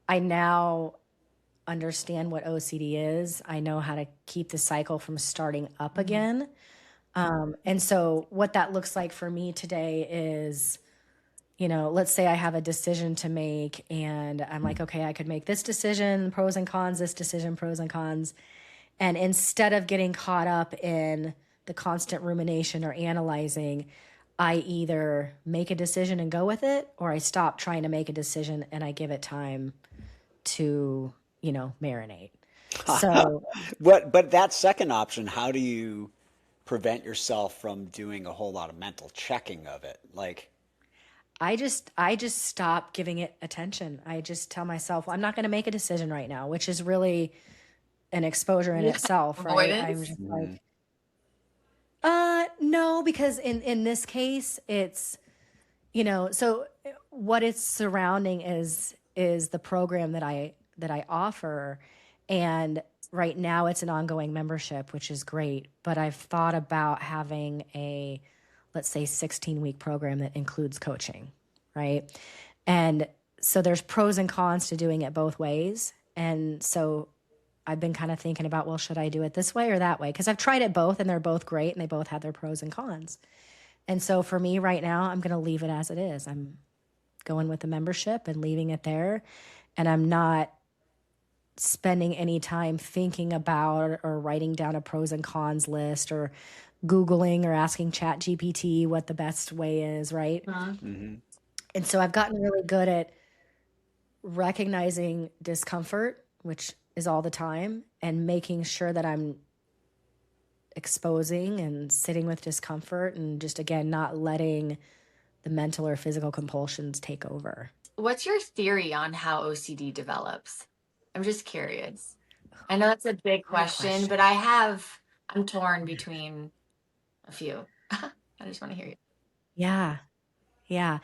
I now understand what OCD is. I know how to keep the cycle from starting up again. And so what that looks like for me today is, let's say I have a decision to make and I'm like, okay, I could make this decision, pros and cons, this decision, pros and cons. And instead of getting caught up in the constant rumination or analyzing, I either make a decision and go with it, or I stop trying to make a decision and I give it time to, marinate. So But that second option, how do you prevent yourself from doing a whole lot of mental checking of it? Like, I just stop giving it attention. I just tell myself, well, I'm not going to make a decision right now, which is really an exposure in itself, right? I'm Avoidance. just like, no, because in this case, it's, so what it's surrounding is the program that I offer, and right now it's an ongoing membership, which is great. But I've thought about having a, let's say, 16-week program that includes coaching, right? And so there's pros and cons to doing it both ways. And so I've been kind of thinking about, well, should I do it this way or that way? Because I've tried it both and they're both great and they both have their pros and cons. And so for me right now, I'm going to leave it as it is. I'm going with the membership and leaving it there. And I'm not spending any time thinking about or writing down a pros and cons list or Googling or asking ChatGPT what the best way is, right? And so I've gotten really good at recognizing discomfort, which is all the time, and making sure that I'm exposing and sitting with discomfort and just, again, not letting the mental or physical compulsions take over. What's your theory on how OCD develops? I'm just curious. I know that's a big question, but I'm torn between a few. I just want to hear you. Yeah. Yeah.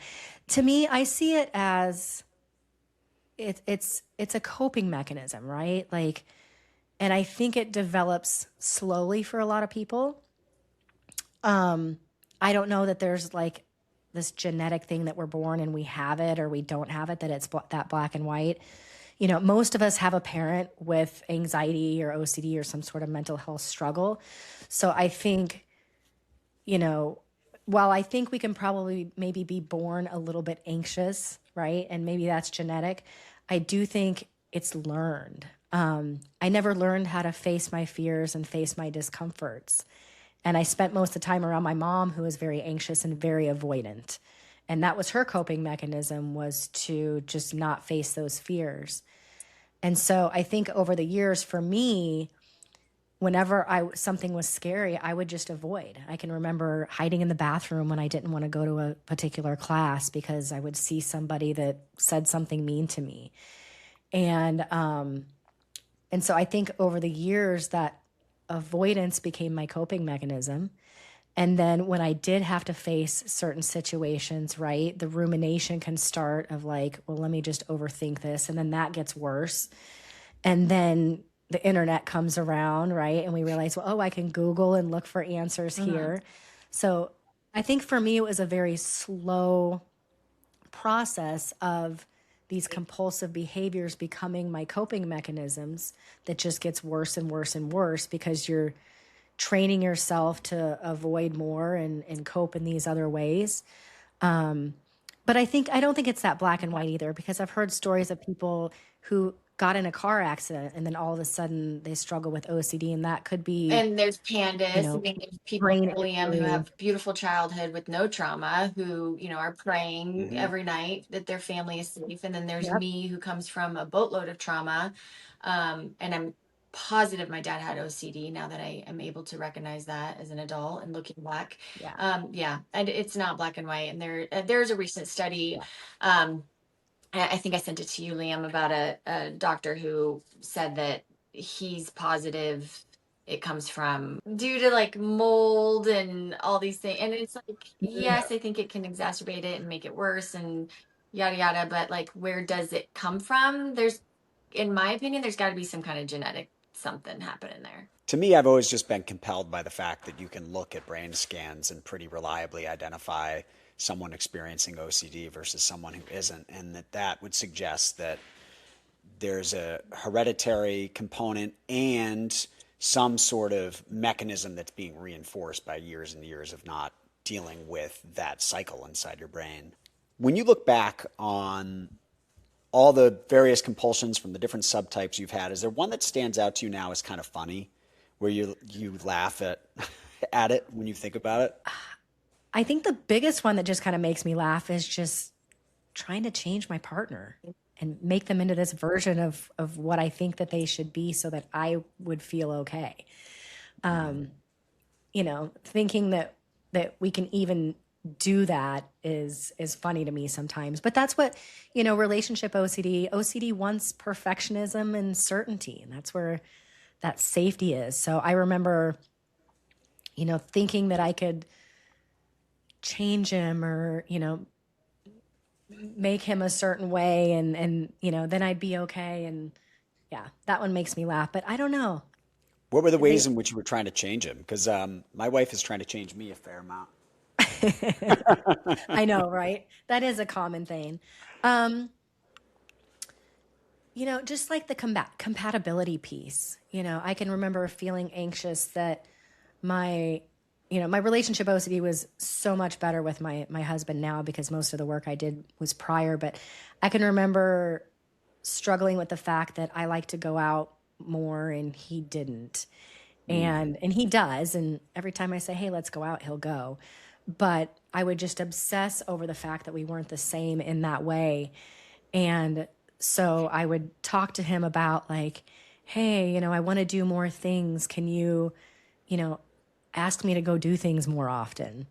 To me, I see it as it's a coping mechanism, right? Like, and I think it develops slowly for a lot of people. I don't know that there's like this genetic thing that we're born and we have it or we don't have it, that it's that black and white. Most of us have a parent with anxiety or OCD or some sort of mental health struggle. So I think, while I think we can probably maybe be born a little bit anxious, right? And maybe that's genetic, I do think it's learned. I never learned how to face my fears and face my discomforts. And I spent most of the time around my mom, who was very anxious and very avoidant. And that was her coping mechanism, was to just not face those fears. And so I think over the years for me, whenever something was scary, I would just avoid. I can remember hiding in the bathroom when I didn't want to go to a particular class because I would see somebody that said something mean to me. And so I think over the years that avoidance became my coping mechanism. And then when I did have to face certain situations, right, the rumination can start of like, well, let me just overthink this. And then that gets worse. And then the internet comes around, right? And we realize, well, oh, I can Google and look for answers Mm-hmm. here. So I think for me, it was a very slow process of these compulsive behaviors becoming my coping mechanisms that just gets worse and worse and worse because you're training yourself to avoid more and cope in these other ways. But I don't think it's that black and white either, because I've heard stories of people who got in a car accident and then all of a sudden they struggle with OCD, and that could be, And there's you pandas. I know, mean, there's people brain like Liam who injury. have beautiful childhood with no trauma, who, are praying Hmm. every night that their family is safe. And then there's Yep. me who comes from a boatload of trauma. And I'm positive my dad had OCD now that I am able to recognize that as an adult and looking back. Yeah. Yeah, and it's not black and white. And there's a recent study. Yeah. Um, I think I sent it to you, Liam, about a doctor who said that he's positive it comes from due to like mold and all these things. And it's like, Mm. yes, I think it can exacerbate it and make it worse and yada yada. But like, where does it come from? In my opinion, there's got to be some kind of genetic something happening there. To me, I've always just been compelled by the fact that you can look at brain scans and pretty reliably identify someone experiencing OCD versus someone who isn't, and that would suggest that there's a hereditary component and some sort of mechanism that's being reinforced by years and years of not dealing with that cycle inside your brain. When you look back on all the various compulsions from the different subtypes you've had, is there one that stands out to you now as kind of funny, where you laugh at it when you think about it? I think the biggest one that just kind of makes me laugh is just trying to change my partner and make them into this version of what I think that they should be so that I would feel okay. Thinking that we can even do that is funny to me sometimes. But that's what, relationship OCD wants perfectionism and certainty, and that's where that safety is. So I remember, thinking that I could change him or, make him a certain way and then I'd be okay. And yeah, that one makes me laugh, but I don't know. What were the ways They, in which you were trying to change him? Because my wife is trying to change me a fair amount. I know, right? That is a common thing. Um, just like the compatibility piece, I can remember feeling anxious that my, my relationship OCD was so much better with my husband now because most of the work I did was prior, but I can remember struggling with the fact that I like to go out more and he didn't. And he does, and every time I say, "Hey, let's go out," he'll go. But I would just obsess over the fact that we weren't the same in that way. And so I would talk to him about like, "Hey, I want to do more things. Can you, you know, ask me to go do things more often?"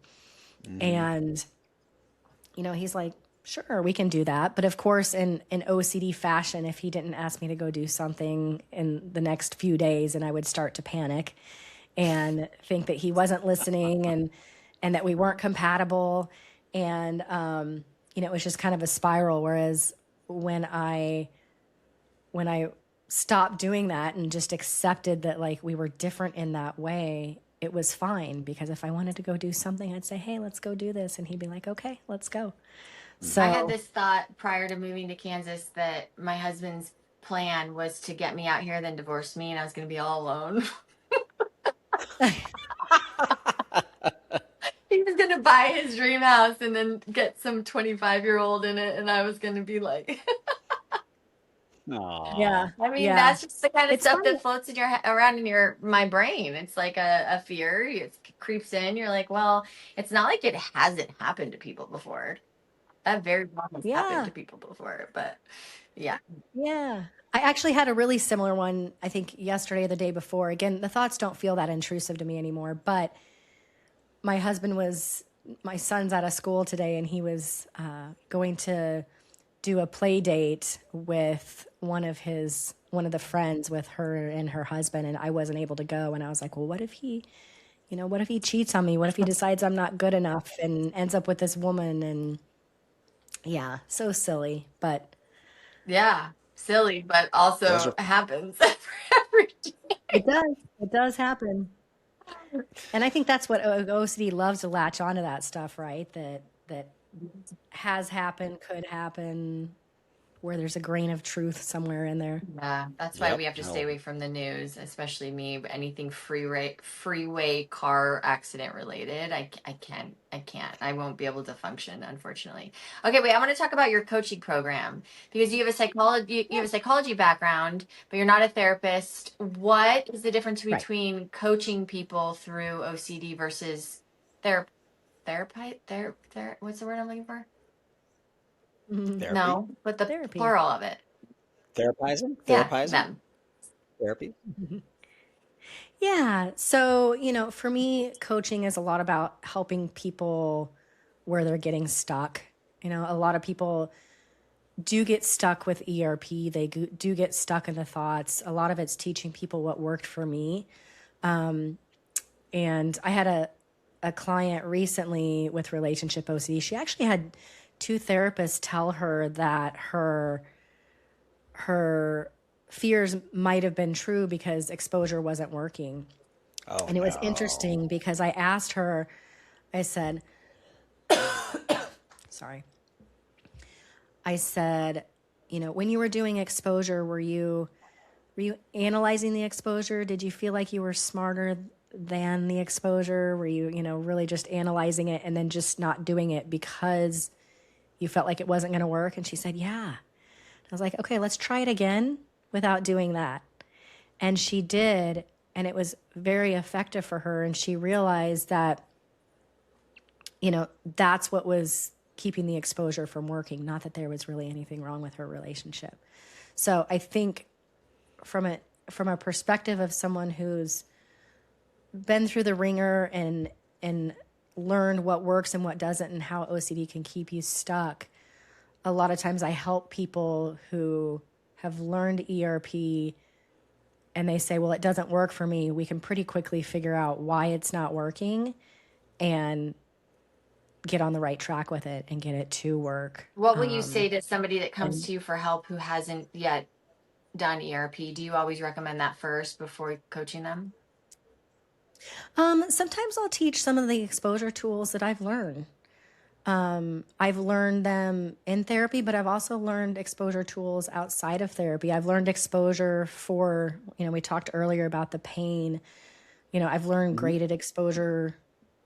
And he's like, "Sure, we can do that." But of course, in OCD fashion, if he didn't ask me to go do something in the next few days, and I would start to panic and think that he wasn't listening and that we weren't compatible. And, it was just kind of a spiral. Whereas when I stopped doing that and just accepted that like we were different in that way, it was fine, because if I wanted to go do something, I'd say, "Hey, let's go do this." And he'd be like, "Okay, let's go." I had So this thought prior to moving to Kansas that my husband's plan was to get me out here, then divorce me, and I was going to be all alone. He was going to buy his dream house and then get some 25-year-old in it, and I was going to be like, Aw. yeah, I mean, yeah. that's just the kind of It's stuff funny. that floats in around in my brain. It's like a fear. It creeps in. You're like, well, it's not like it hasn't happened to people before. That very well has happened to Yeah, people before, but yeah. yeah. I actually had a really similar one, I think yesterday or the day before. Again, the thoughts don't feel that intrusive to me anymore, but my husband was, my son's out of school today, and he was going to do a play date with one of the friends with her and her husband, and I wasn't able to go. And I was like, well, what if he cheats on me? What if he decides I'm not good enough and ends up with this woman? And yeah, so silly, but Yeah, silly, but Those also are happens for It does. It does happen. And I think that's what OCD loves to latch onto that stuff, right? That has happened, could happen, where there's a grain of truth somewhere in there. Yeah, that's why Yep. we have to stay Oh, away from the news, especially me. Anything freeway car accident related, I can't. I won't be able to function, unfortunately. Okay, wait. I want to talk about your coaching program because you have a psychology background, but you're not a therapist. What is the difference Right. between coaching people through OCD versus ther what's the word I'm looking for? Mhm. therapy, No, but the Therapy. plural of it. Yeah, therapizing, them. therapy. Yeah. So, for me, coaching is a lot about helping people where they're getting stuck. A lot of people do get stuck with ERP. They do get stuck in the thoughts. A lot of it's teaching people what worked for me. And I had a client recently with Relationship OCD. She actually had two therapists tell her that her fears might have been true because exposure wasn't working. Oh And it was no. interesting because I asked her, I said, sorry. I said, when you were doing exposure, were you analyzing the exposure? Did you feel like you were smarter than the exposure? Were you, really just analyzing it and then just not doing it because you felt like it wasn't going to work? And she said, yeah. I was like, okay, let's try it again without doing that. And she did, and it was very effective for her. And she realized that, that's what was keeping the exposure from working, not that there was really anything wrong with her relationship. So I think from a perspective of someone who's been through the ringer and learned what works and what doesn't and how OCD can keep you stuck, a lot of times I help people who have learned ERP and they say, well, it doesn't work for me. We can pretty quickly figure out why it's not working and get on the right track with it and get it to work. What will you say to somebody that comes And to you for help who hasn't yet done ERP? Do you always recommend that first before coaching them? sometimes I'll teach some of the exposure tools that I've learned. I've learned them in therapy, but I've also learned exposure tools outside of therapy. I've learned exposure for, we talked earlier about the pain. I've learned graded exposure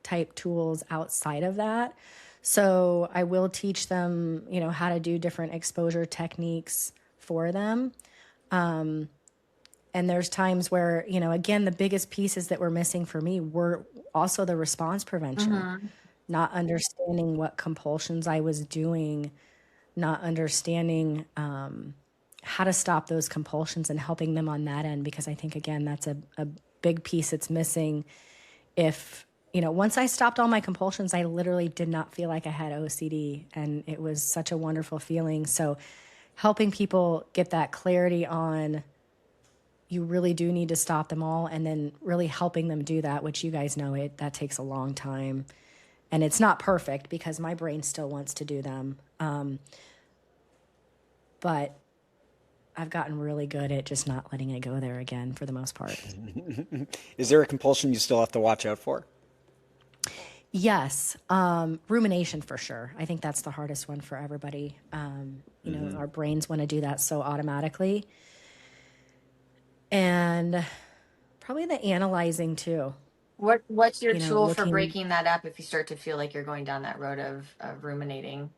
type tools outside of that. So I will teach them, how to do different exposure techniques for them. And there's times where, again, the biggest pieces that were missing for me were also the response prevention, Mm-hmm. not understanding what compulsions I was doing, not understanding how to stop those compulsions and helping them on that end. Because I think, again, that's a big piece that's missing. If, once I stopped all my compulsions, I literally did not feel like I had OCD. And it was such a wonderful feeling. So helping people get that clarity on, you really do need to stop them all, and then really helping them do that, which you guys know that takes a long time. And it's not perfect because my brain still wants to do them. But I've gotten really good at just not letting it go there again for the most part. Is there a compulsion you still have to watch out for? Yes, rumination for sure. I think that's the hardest one for everybody. Our brains want to do that so automatically. And probably the analyzing too. What's your tool for Looking. breaking that up if you start to feel like you're going down that road of ruminating?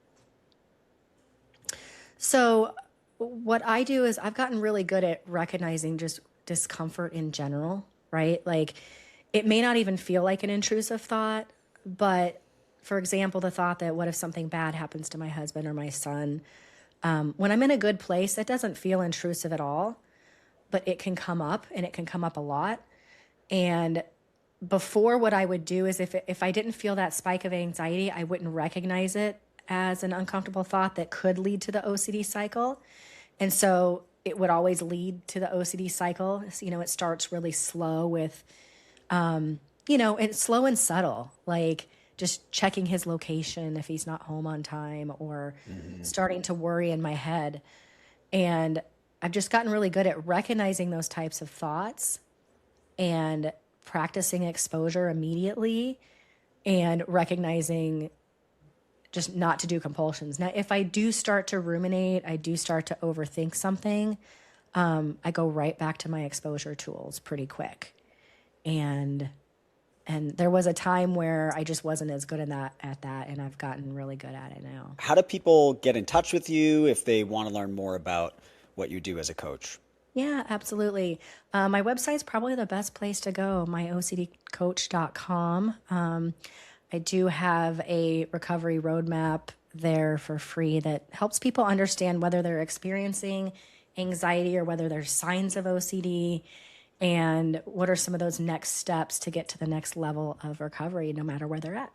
So what I do is I've gotten really good at recognizing just discomfort in general, right? Like it may not even feel like an intrusive thought, but for example, the thought that what if something bad happens to my husband or my son? When I'm in a good place, that doesn't feel intrusive at all, but it can come up and it can come up a lot. And before, what I would do is if I didn't feel that spike of anxiety, I wouldn't recognize it as an uncomfortable thought that could lead to the OCD cycle. And so it would always lead to the OCD cycle. So, it starts really slow with, it's slow and subtle, like just checking his location if he's not home on time or starting to worry in my head. And I've just gotten really good at recognizing those types of thoughts and practicing exposure immediately and recognizing just not to do compulsions. Now, if I do start to ruminate, I do start to overthink something, I go right back to my exposure tools pretty quick. And there was a time where I just wasn't as good at that, and I've gotten really good at it now. How do people get in touch with you if they want to learn more about what you do as a coach? Yeah, absolutely. My website's probably the best place to go, myocdcoach.com. I do have a recovery roadmap there for free that helps people understand whether they're experiencing anxiety or whether there's signs of OCD, and what are some of those next steps to get to the next level of recovery, no matter where they're at.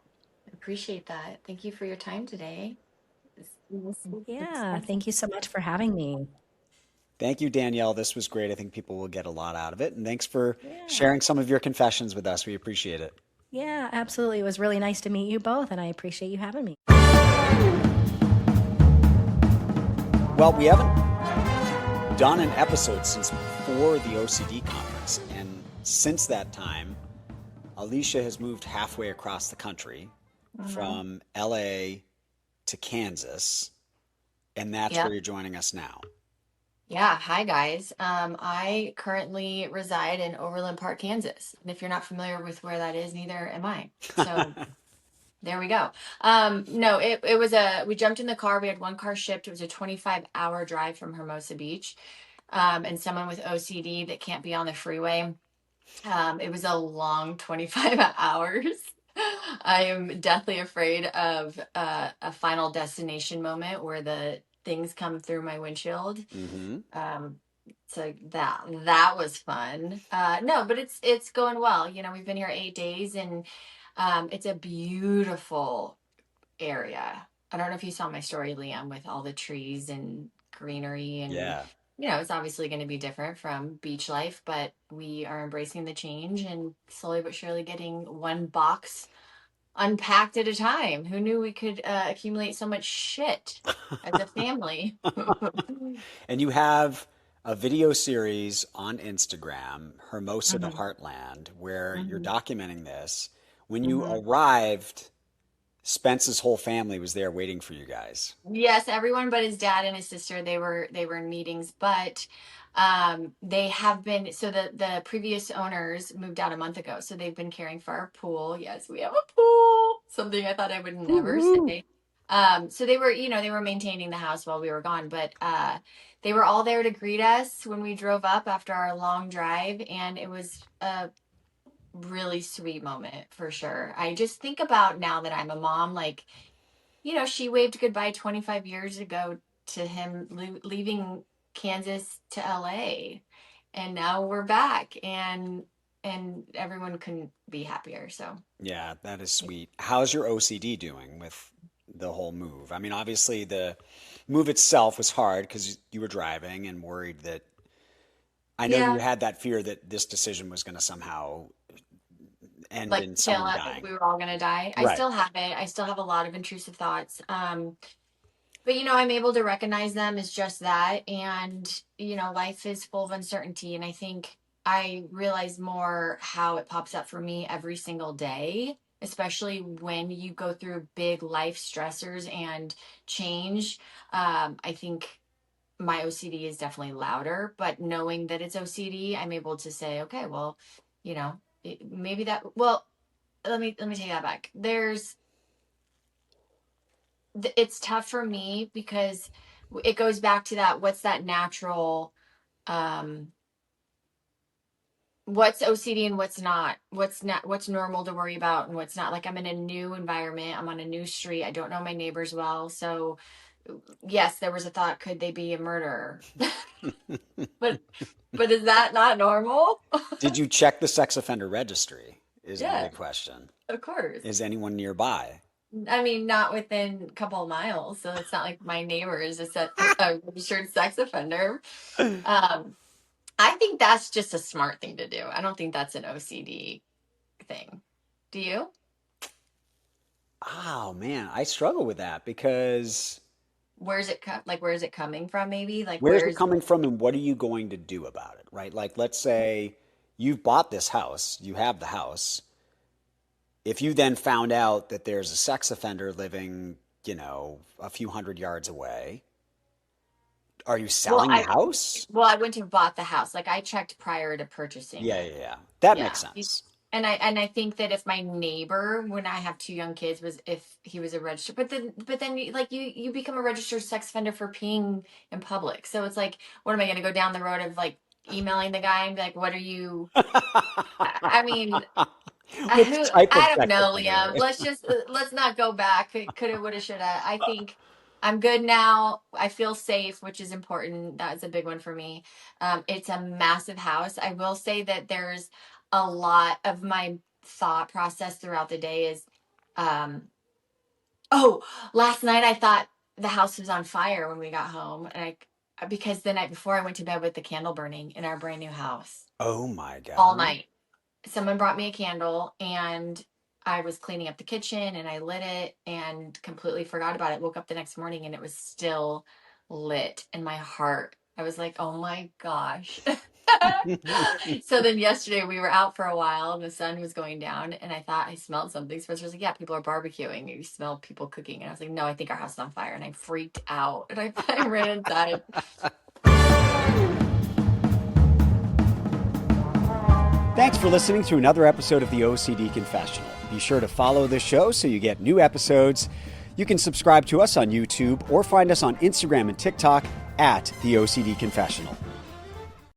Appreciate that. Thank you for your time today. Yeah, thank you so much for having me. Thank you, Danielle. This was great. I think people will get a lot out of it. And thanks for Yeah. sharing some of your confessions with us. We appreciate it. Yeah, absolutely. It was really nice to meet you both, and I appreciate you having me. Well, we haven't done an episode since before the OCD conference. And since that time, Alicia has moved halfway across the country from LA to Kansas. And that's Yeah. where you're joining us now. Yeah. Hi, guys. I currently reside in Overland Park, Kansas. And if you're not familiar with where that is, neither am I. So there we go. No, it was we jumped in the car. We had one car shipped. It was a 25-hour drive from Hermosa Beach. And someone with OCD that can't be on the freeway. It was a long 25 hours. I am deathly afraid of a final destination moment where the things come through my windshield. So that was fun. No, but it's going well. You know, we've been here 8 days, and it's a beautiful area. I don't know if you saw my story, Liam, with all the trees and greenery, and Yeah. you know, it's obviously going to be different from beach life, but we are embracing the change and slowly but surely getting one box unpacked at a time. Who knew we could accumulate so much shit as a family? And you have a video series on Instagram, Hermosa to Mhm, Heartland, where you're mhm, documenting this. When you mhm. arrived, Spence's whole family was there waiting for you guys. Yes, everyone but his dad and his sister, they were in meetings, but they have been, so the previous owners moved out a month ago, so they've been caring for our pool. Yes, we have a pool, something I thought I would never Woo-hoo. say. So they were, they were maintaining the house while we were gone, but they were all there to greet us when we drove up after our long drive, and it was a really sweet moment for sure. I just think about now that I'm a mom, like, she waved goodbye 25 years ago to him leaving Kansas to LA. And now we're back, and everyone couldn't be happier. So, Yeah, that is sweet. How's your OCD doing with the whole move? I mean, obviously the move itself was hard because you were driving and worried that I know you yeah, had that fear that this decision was going to somehow end like in kill someone us, dying. we were all gonna die. I Right. still have it. I still have a lot of intrusive thoughts. But I'm able to recognize them as just that. And, life is full of uncertainty. And I think I realize more how it pops up for me every single day, especially when you go through big life stressors and change. I think my OCD is definitely louder, but knowing that it's OCD, I'm able to say, okay, well, maybe well, let me take that back. It's tough for me because it goes back to that, what's that natural, um what's OCD and what's normal to worry about and what's not. Like, I'm in a new environment, I'm on a new street, I don't know my neighbors well, so yes, there was a thought, could they be a murderer? but is that not normal? Did you check the sex offender registry? Is a Yeah, big question. of course. Is anyone nearby? I mean, not within a couple of miles, so it's not like my neighbor is a registered sex offender. um I think that's just a smart thing to do. I don't think that's an OCD thing. Do you? Oh man, I struggle with that because where's it where's it coming from? Maybe like Where's it where's coming from and what are you going to do about it, right? Like, let's say you've bought this house, you have the house. If you then found out that there's a sex offender living, a few hundred yards away, are you well selling the I house? well I wouldn't have bought the house. Like I checked prior to purchasing Yeah, it. yeah, yeah. That Yeah. makes sense. And I think that if my neighbor, when I have two young kids, was if he was a registered, but then you become a registered sex offender for peeing in public. So it's like, what am I going to go down the road of like emailing the guy and be like, what are you? I mean, Which type of I don't sex know, offender? Liam. Let's not go back. Coulda, woulda, shoulda. I think I'm good now. I feel safe, which is important. That's a big one for me. It's a massive house. I will say that there's a lot of my thought process throughout the day is, um, oh, last night I thought the house was on fire when we got home, and because the night before I went to bed with the candle burning in our brand new house Oh my all God. night. Someone brought me a candle and I was cleaning up the kitchen and I lit it and completely forgot about it. Woke up the next morning and it was still lit in my heart. I was like, oh my gosh. So then yesterday we were out for a while and the sun was going down and I thought I smelled something. So I was like, yeah, people are barbecuing. You smell people cooking. And I was like, no, I think our house is on fire. And I freaked out and I ran inside. Thanks for listening to another episode of the OCD Confessional. Be sure to follow this show so you get new episodes. You can subscribe to us on YouTube or find us on Instagram and TikTok at the OCD Confessional.